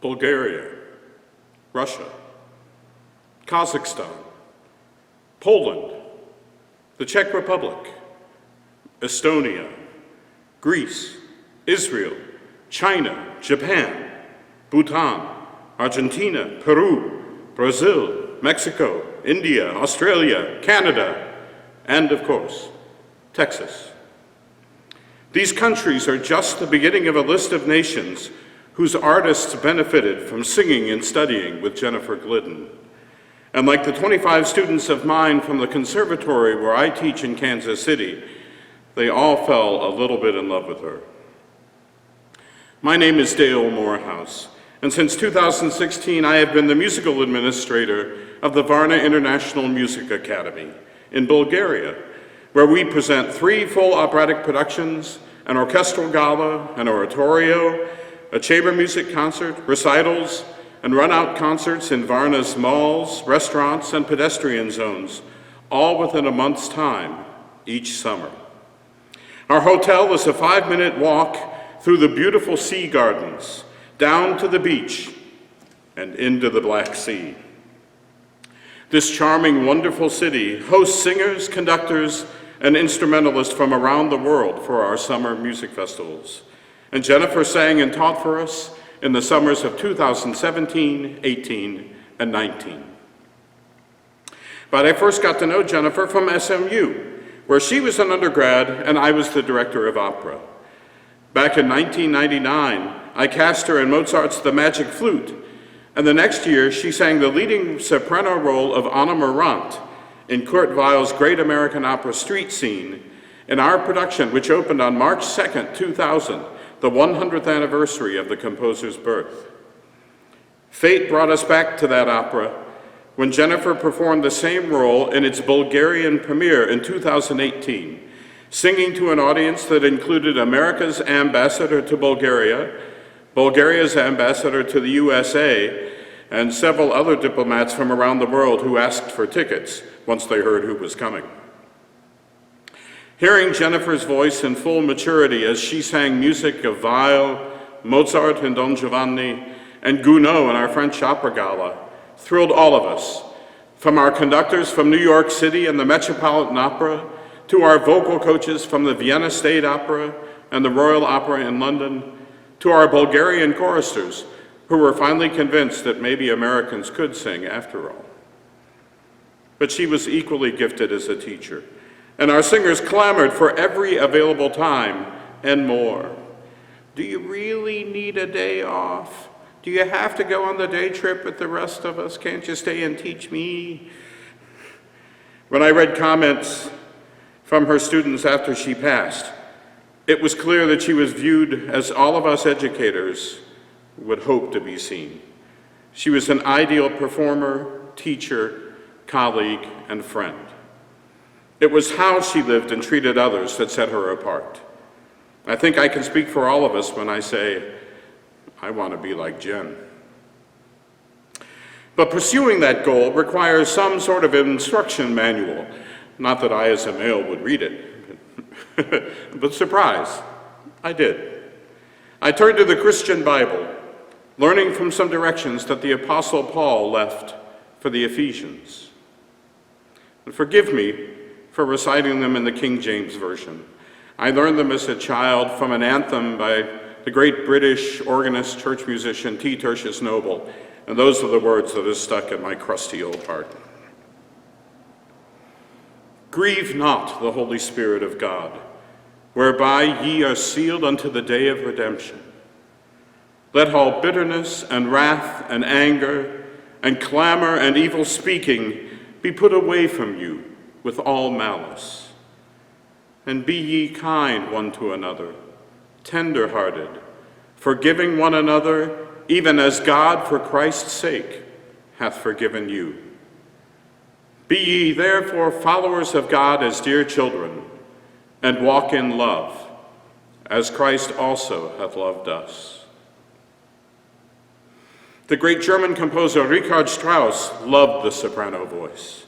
Bulgaria, Russia, Kazakhstan, Poland, the Czech Republic, Estonia, Greece, Israel, China, Japan, Bhutan, Argentina, Peru, Brazil, Mexico, India, Australia, Canada, and of course, Texas. These countries are just the beginning of a list of nations whose artists benefited from singing and studying with Jennifer Glidden. And like the 25 students of mine from the conservatory where I teach in Kansas City, they all fell a little bit in love with her. My name is Dale Morehouse, and since 2016 I have been the musical administrator of the Varna International Music Academy in Bulgaria, where we present 3 full operatic productions, an orchestral gala, an oratorio, a chamber music concert, recitals, and run-out concerts in Varna's malls, restaurants, and pedestrian zones, all within a month's time each summer. Our hotel is a 5-minute walk through the beautiful sea gardens, down to the beach, and into the Black Sea. This charming, wonderful city hosts singers, conductors, and instrumentalists from around the world for our summer music festivals. And Jennifer sang and taught for us in the summers of 2017, 18, and 19. But I first got to know Jennifer from SMU, where she was an undergrad and I was the director of opera. Back in 1999, I cast her in Mozart's The Magic Flute, and the next year she sang the leading soprano role of Anna Morant in Kurt Weill's Great American Opera Street Scene in our production, which opened on March 2nd, 2000, the 100th anniversary of the composer's birth. Fate brought us back to that opera when Jennifer performed the same role in its Bulgarian premiere in 2018, singing to an audience that included America's ambassador to Bulgaria, Bulgaria's ambassador to the USA, and several other diplomats from around the world who asked for tickets once they heard who was coming. Hearing Jennifer's voice in full maturity as she sang music of Weill, Mozart in Don Giovanni, and Gounod in our French opera gala thrilled all of us, from our conductors from New York City and the Metropolitan Opera, to our vocal coaches from the Vienna State Opera and the Royal Opera in London, to our Bulgarian choristers who were finally convinced that maybe Americans could sing after all. But she was equally gifted as a teacher, and our singers clamored for every available time and more. Do you really need a day off? Do you have to go on the day trip with the rest of us? Can't you stay and teach me? When I read comments from her students after she passed, it was clear that she was viewed as all of us educators would hope to be seen. She was an ideal performer, teacher, colleague, and friend. It was how she lived and treated others that set her apart. I think I can speak for all of us when I say, I want to be like Jen. But pursuing that goal requires some sort of instruction manual. Not that I as a male would read it, but surprise, I did. I turned to the Christian Bible, learning from some directions that the Apostle Paul left for the Ephesians. And forgive me for reciting them in the King James Version. I learned them as a child from an anthem by the great British organist, church musician, T. Tertius Noble, and those are the words that are stuck in my crusty old heart. Grieve not the Holy Spirit of God, whereby ye are sealed unto the day of redemption. Let all bitterness and wrath and anger and clamor and evil speaking be put away from you with all malice. And be ye kind one to another, tender-hearted, forgiving one another, even as God for Christ's sake hath forgiven you. Be ye therefore followers of God as dear children, and walk in love, as Christ also hath loved us. The great German composer Richard Strauss loved the soprano voice.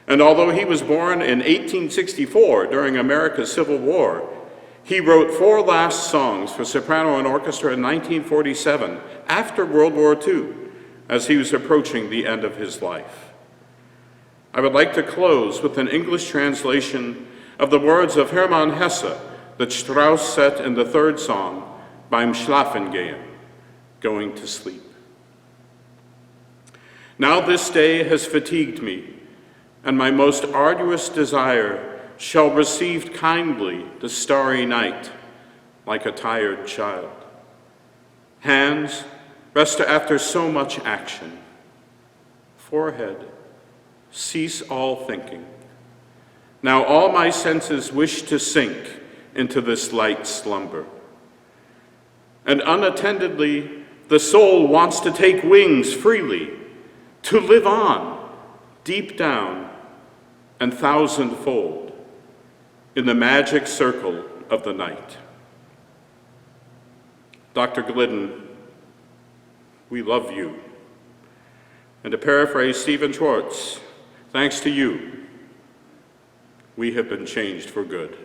And although he was born in 1864 during America's Civil War, He wrote 4 last songs for soprano and orchestra in 1947, after World War II, as he was approaching the end of his life. I would like to close with an English translation of the words of Hermann Hesse that Strauss set in the 3rd song, Beim Schlafengehen, Going to Sleep. Now this day has fatigued me, and my most arduous desire shall receive kindly the starry night, like a tired child. Hands, rest after so much action. Forehead, cease all thinking. Now all my senses wish to sink into this light slumber. And unattendedly, the soul wants to take wings freely, to live on, deep down and thousandfold, in the magic circle of the night. Dr. Glidden, we love you. And to paraphrase Stephen Schwartz, thanks to you, we have been changed for good.